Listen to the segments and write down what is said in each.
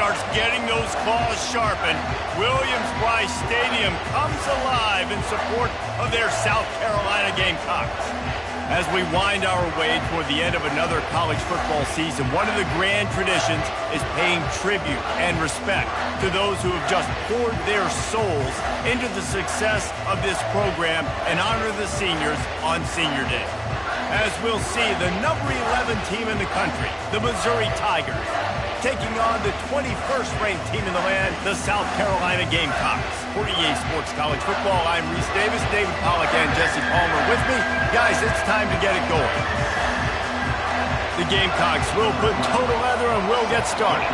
starts getting those claws sharpened, Williams-Brice Stadium comes alive in support of their South Carolina Gamecocks. As we wind our way toward the end of another college football season, one of the grand traditions is paying tribute and respect to those who have just poured their souls into the success of this program and honor the seniors on Senior Day. As we'll see, the number 11 team in the country, the Missouri Tigers, taking on the 21st ranked team in the land, the South Carolina Gamecocks. For EA Sports College Football, I'm Reese Davis, David Pollack, and Jesse Palmer with me. Guys, it's time to get it going. The Gamecocks will put total leather and we'll get started.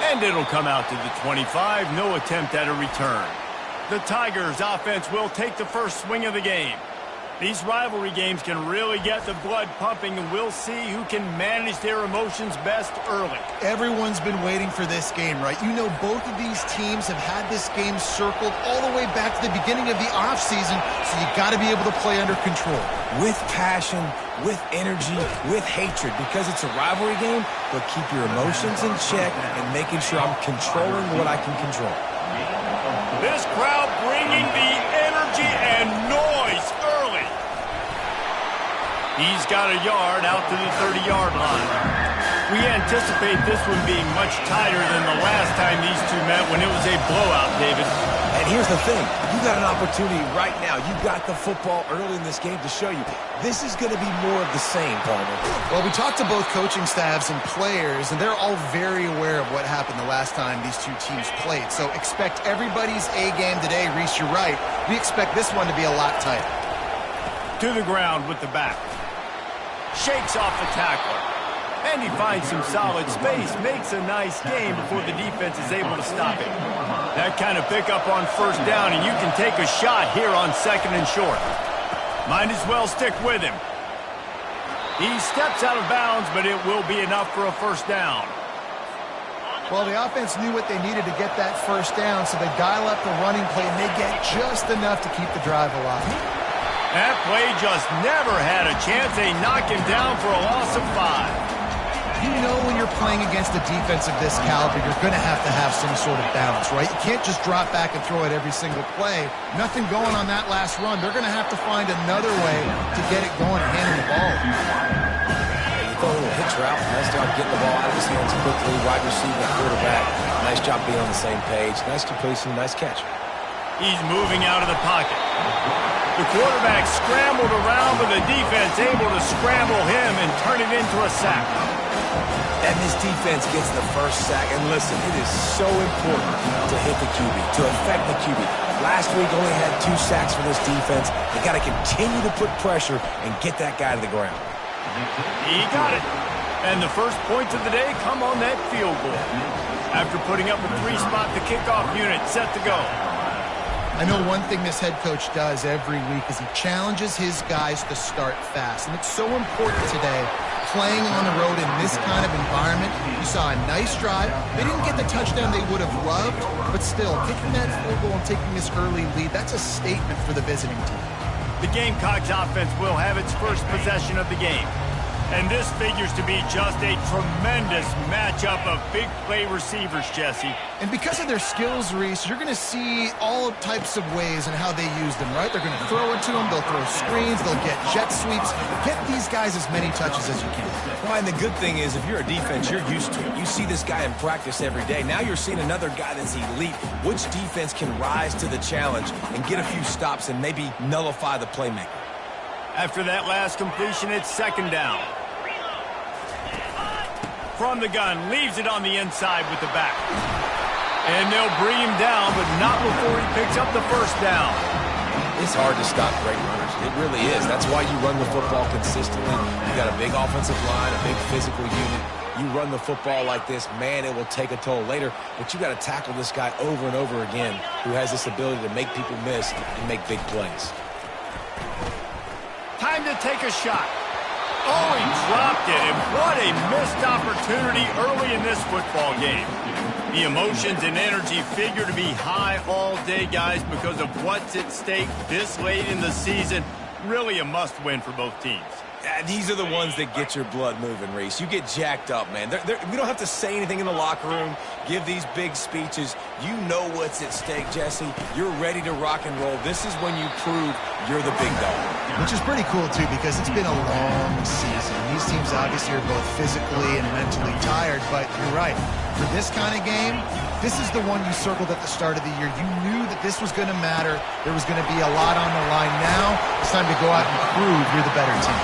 And it'll come out to the 25, no attempt at a return. The Tigers offense will take the first swing of the game. These rivalry games can really get the blood pumping, and we'll see who can manage their emotions best early. Everyone's been waiting for this game, right? You know, both of these teams have had this game circled all the way back to the beginning of the offseason, so you got to be able to play under control. With passion, with energy, with hatred, because it's a rivalry game, but keep your emotions in check and making sure I'm controlling what I can control. This crowd bringing the energy and noise early. He's got a yard out to the 30-yard line. We anticipate this one being much tighter than the last time these two met when it was a blowout, David. And here's the thing. You got an opportunity right now. You got the football early in this game to show you. This is going to be more of the same, Palmer. Well, we talked to both coaching staffs and players, and they're all very aware of what happened the last time these two teams played. So expect everybody's A game today. Reese, you're right. We expect this one to be a lot tighter. To the ground with the back. Shakes off the tackler. And he finds some solid space, makes a nice game before the defense is able to stop him. That kind of pickup on first down, and you can take a shot here on second and short. Might as well stick with him. He steps out of bounds, but it will be enough for a first down. Well, the offense knew what they needed to get that first down, so they dial up the running play, and they get just enough to keep the drive alive. That play just never had a chance. They knock him down for a loss of 5. You know when you're playing against a defense of this caliber, you're going to have some sort of balance, right? You can't just drop back and throw it every single play. Nothing going on that last run. They're going to have to find another way to get it going and handle the ball. You throw a little hitch route. Nice job getting the ball out of his hands quickly. Wide receiver, quarterback. Nice job being on the same page. Nice completion, nice catch. He's moving out of the pocket. The quarterback scrambled around, but the defense able to scramble him and turn it into a sack. And this defense gets the first sack. And listen, it is so important to hit the QB, to affect the QB. Last week only had 2 sacks for this defense. They got to continue to put pressure and get that guy to the ground. He got it. And the first points of the day come on that field goal. After putting up a 3-spot, the kickoff unit set to go. I know one thing this head coach does every week is he challenges his guys to start fast. And it's so important today, playing on the road in this kind of environment. You saw a nice drive. They didn't get the touchdown they would have loved, but still, kicking that field goal and taking this early lead, that's a statement for the visiting team. The Gamecocks offense will have its first possession of the game. And this figures to be just a tremendous matchup of big play receivers, Jesse. And because of their skills, Reese, you're going to see all types of ways in how they use them, right? They're going to throw it to them, they'll throw screens, they'll get jet sweeps. Get these guys as many touches as you can. Well, and the good thing is, if you're a defense, you're used to it. You see this guy in practice every day. Now you're seeing another guy that's elite. Which defense can rise to the challenge and get a few stops and maybe nullify the playmaker? After that last completion, it's second down. From the gun, leaves it on the inside with the back. And they'll bring him down, but not before he picks up the first down. It's hard to stop great runners. It really is. That's why you run the football consistently. You got a big offensive line, a big physical unit. You run the football like this, man, it will take a toll later. But you got to tackle this guy over and over again who has this ability to make people miss and make big plays. Time to take a shot. Oh, he dropped it, and what a missed opportunity early in this football game. The emotions and energy figure to be high all day, guys, because of what's at stake this late in the season. Really a must-win for both teams. These are the ones that get your blood moving, Reese. You get jacked up, man. We don't have to say anything in the locker room, give these big speeches. You know what's at stake, Jesse. You're ready to rock and roll. This is when you prove you're the big dog. Which is pretty cool, too, because it's been a long season. These teams obviously are both physically and mentally tired, but you're right. For this kind of game, this is the one you circled at the start of the year. You knew that this was going to matter. There was going to be a lot on the line. Now it's time to go out and prove you're the better team.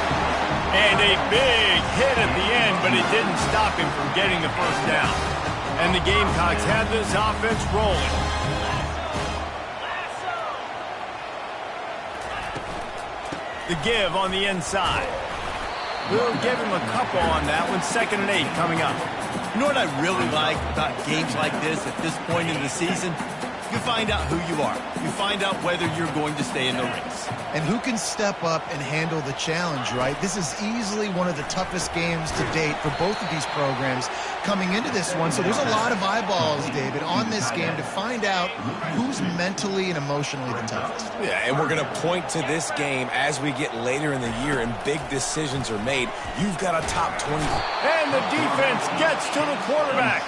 And a big hit at the end, but it didn't stop him from getting the first down. And the Gamecocks have this offense rolling. The give on the inside. We'll give him a couple on that one. 2nd and 8 coming up. You know what I really like about games like this at this point in the season? You find out who you are. You find out whether you're going to stay in the race. And who can step up and handle the challenge, right? This is easily one of the toughest games to date for both of these programs coming into this one. So there's a lot of eyeballs, David, on this game to find out who's mentally and emotionally the toughest. Yeah, and we're going to point to this game as we get later in the year and big decisions are made. You've got a top 20. And the defense gets to the quarterback.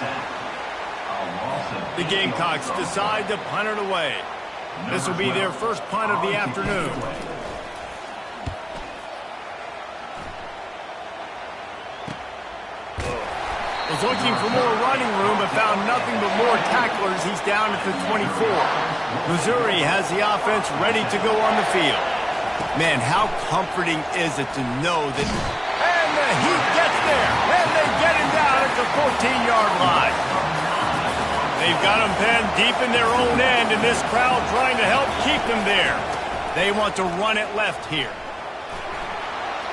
The Gamecocks decide to punt it away. This will be their first punt of the afternoon. Was looking for more running room, but found nothing but more tacklers. He's down at the 24. Missouri has the offense ready to go on the field. Man, how comforting is it to know that... And the Heat gets there, and they get him down at the 14-yard line. They've got him penned deep in their own end, and this crowd trying to help keep them there. They want to run it left here.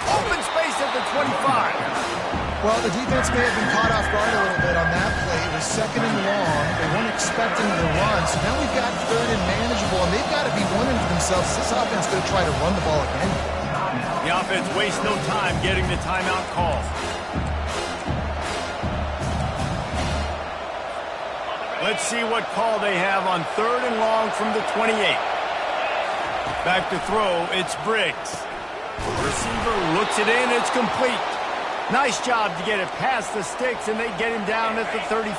Open space at the 25. Well, the defense may have been caught off guard a little bit on that play. It was 2nd and long. They weren't expecting the run, so now we've got 3rd and manageable, and they've got to be wondering to themselves, is this offense going to try to run the ball again? The offense wastes no time getting the timeout call. Let's see what call they have on 3rd and long from the 28. Back to throw, it's Briggs. Receiver looks it in, it's complete. Nice job to get it past the sticks, and they get him down at the 35.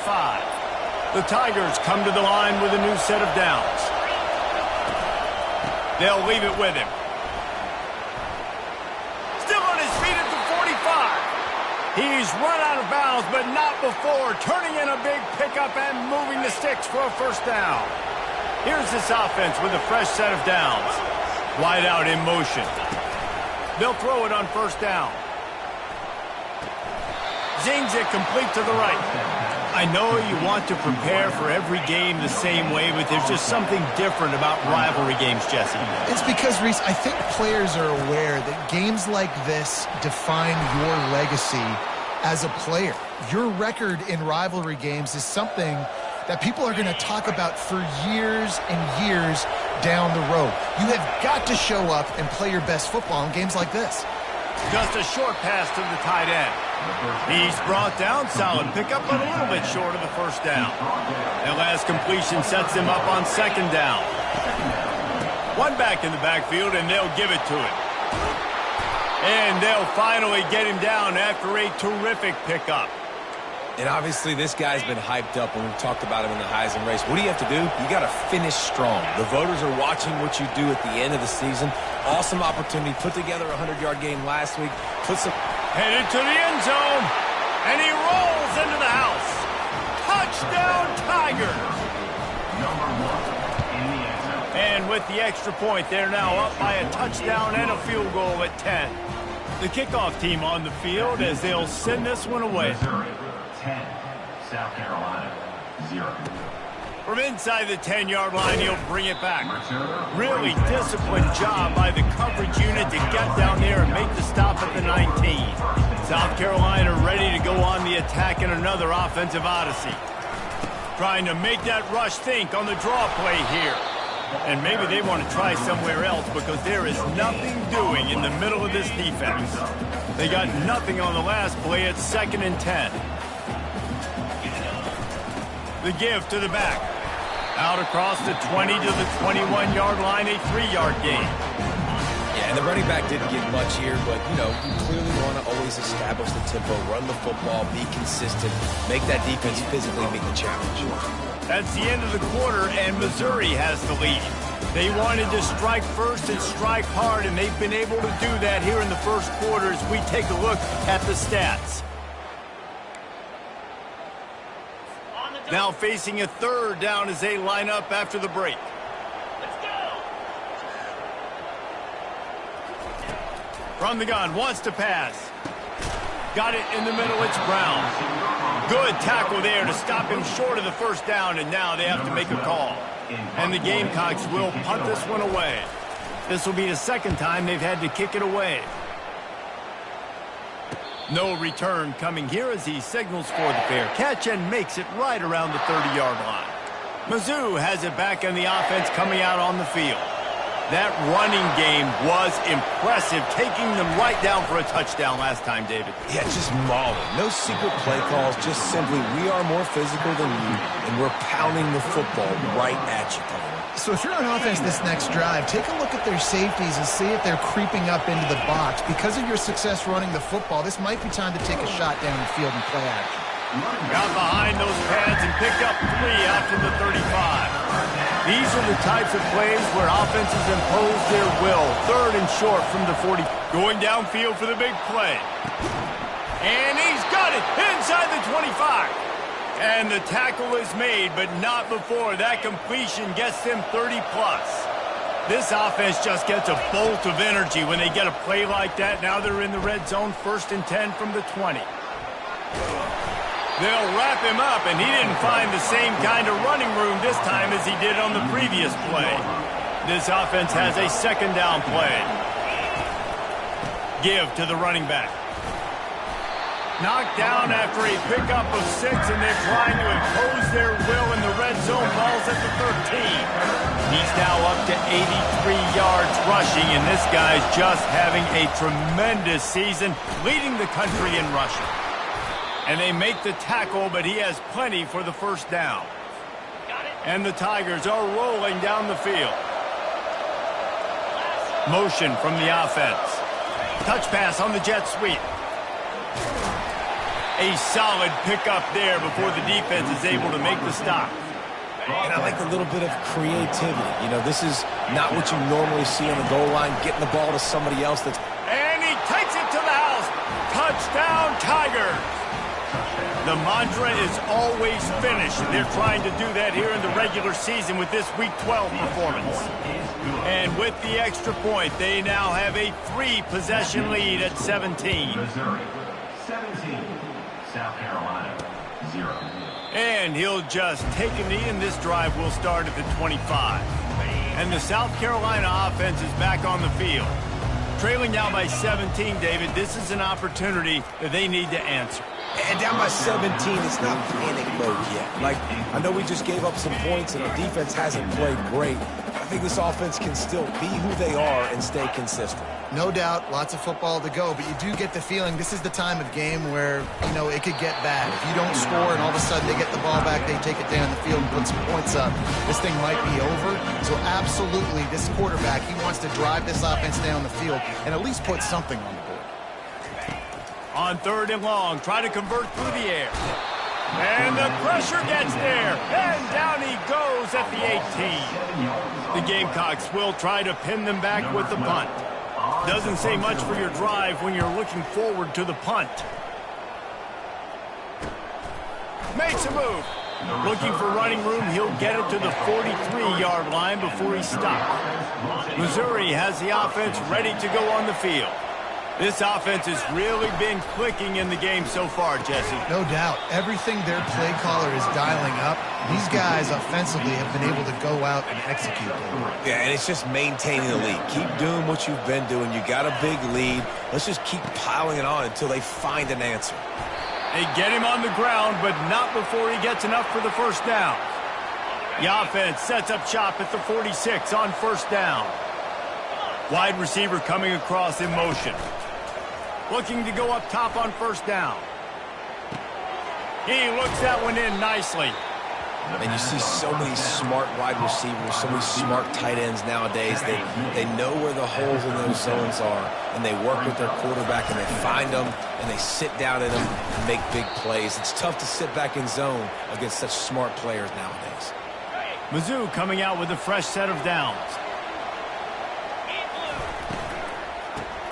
The Tigers come to the line with a new set of downs. They'll leave it with him. Still on his feet at the 45. He's run out of bounds, but not before turning in a big pickup and moving the sticks for a first down. Here's this offense with a fresh set of downs. Wide out in motion. They'll throw it on first down. Zings it complete to the right. I know you want to prepare for every game the same way, but there's just something different about rivalry games, Jesse. It's because, Reese, I think players are aware that games like this define your legacy as a player. Your record in rivalry games is something that people are going to talk about for years and years down the road. You have got to show up and play your best football in games like this. Just a short pass to the tight end. He's brought down, solid pickup, but a little bit short of the first down. That last completion sets him up on 2nd down. One back in the backfield, and they'll give it to him. And they'll finally get him down after a terrific pickup. And obviously this guy's been hyped up when we've talked about him in the Heisman race. What do you have to do? You got to finish strong. The voters are watching what you do at the end of the season. Awesome opportunity. Put together a 100-yard game last week. Headed to the end zone. And he rolls into the house. Touchdown, Tigers. And with the extra point, they're now up by a touchdown and a field goal at 10. The kickoff team on the field as they'll send this one away. 10, South Carolina, 0. From inside the 10-yard line, he'll bring it back. Really disciplined job by the coverage unit to get down there and make the stop at the 19. South Carolina ready to go on the attack in another offensive odyssey. Trying to make that rush think on the draw play here. And maybe they want to try somewhere else because there is nothing doing in the middle of this defense. They got nothing on the last play at 2nd and 10. The give to the back. Out across the 20 to the 21-yard line, a 3-yard gain. Yeah, And the running back didn't get much here, but, you know, you clearly want to always establish the tempo, run the football, be consistent, make that defense physically meet the challenge. That's the end of the quarter, and Missouri has the lead. They wanted to strike first and strike hard, and they've been able to do that here in the first quarter as we take a look at the stats. Now facing a third down as they line up after the break. From the gun, wants to pass. Got it in the middle, it's Brown. Good tackle there to stop him short of the first down, and now they have to make a call. And the Gamecocks will punt this one away. This will be the second time they've had to kick it away. No return coming here as he signals for the fair catch and makes it right around the 30-yard line. Mizzou has it back in the offense coming out on the field. That running game was impressive, taking them right down for a touchdown last time, David. Yeah, just mauling. No secret play calls, just simply we are more physical than you, and we're pounding the football right at you. So if you're on offense this next drive, take a look at their safeties and see if they're creeping up into the box. Because of your success running the football, this might be time to take a shot down the field and play action. Got behind those pads and picked up 3 after the 35. These are the types of plays where offenses impose their will. Third and short from the 40. Going downfield for the big play. And he's got it inside the 25. And the tackle is made, but not before that completion gets them 30-plus. This offense just gets a bolt of energy when they get a play like that. Now they're in the red zone, 1st and 10 from the 20. They'll wrap him up, and he didn't find the same kind of running room this time as he did on the previous play. This offense has a second down play. Give to the running back. Knocked down after a pickup of 6, and they're trying to impose their will in the red zone. Ball's at the 13. He's now up to 83 yards rushing, and this guy's just having a tremendous season, leading the country in rushing. And they make the tackle, but he has plenty for the first down. And the Tigers are rolling down the field. Motion from the offense. Touch pass on the jet sweep. A solid pickup there before the defense is able to make the stop. And I like a little bit of creativity. You know, this is not what you normally see on the goal line, getting the ball to somebody else that's... And he takes it to the house. Touchdown, Tigers. The mantra is always finish. They're trying to do that here in the regular season with this Week 12 performance. And with the extra point, they now have a 3-possession lead at 17. Missouri, 17. South Carolina, 0. And he'll just take a knee, and this drive will start at the 25. And the South Carolina offense is back on the field. Trailing now by 17, David, this is an opportunity that they need to answer. And down by 17, it's not panic mode yet. Like, I know we just gave up some points and our defense hasn't played great. I think this offense can still be who they are and stay consistent. No doubt, lots of football to go, but you do get the feeling this is the time of game where, you know, it could get bad. If you don't score and all of a sudden they get the ball back, they take it down the field and put some points up, this thing might be over. So absolutely, this quarterback, he wants to drive this offense down the field and at least put something on the board. On 3rd and long, try to convert through the air. And the pressure gets there. And down he goes at the 18. The Gamecocks will try to pin them back with the punt. Doesn't say much for your drive when you're looking forward to the punt. Makes a move. Looking for running room, he'll get it to the 43-yard line before he stopped. Missouri has the offense ready to go on the field. This offense has really been clicking in the game so far, Jesse. No doubt. Everything their play caller is dialing up, these guys offensively have been able to go out and execute. Yeah, and it's just maintaining the lead. Keep doing what you've been doing. You got a big lead. Let's just keep piling it on until they find an answer. They get him on the ground, but not before he gets enough for the first down. The offense sets up shop at the 46 on first down. Wide receiver coming across in motion. Looking to go up top on first down. He looks that one in nicely. And you see so many smart wide receivers, so many smart tight ends nowadays. They know where the holes in those zones are, and they work with their quarterback, and they find them, and they sit down in them and make big plays. It's tough to sit back in zone against such smart players nowadays. Mizzou coming out with a fresh set of downs.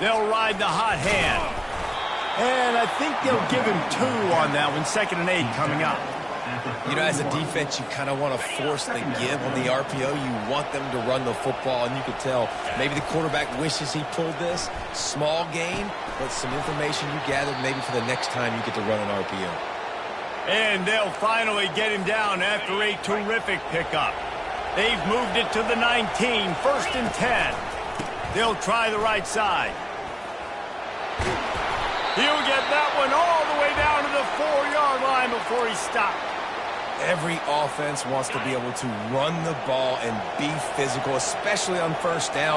They'll ride the hot hand. And I think they'll give him 2 on that one. 2nd and 8 coming up. You know, as a defense, you kind of want to force the give on the RPO. You want them to run the football, and you can tell maybe the quarterback wishes he pulled this. Small gain, but some information you gathered maybe for the next time you get to run an RPO. And they'll finally get him down after a terrific pickup. They've moved it to the 19, 1st and 10. They'll try the right side. He'll get that one all the way down to the 4-yard line before he stopped. Every offense wants to be able to run the ball and be physical, especially on 1st down.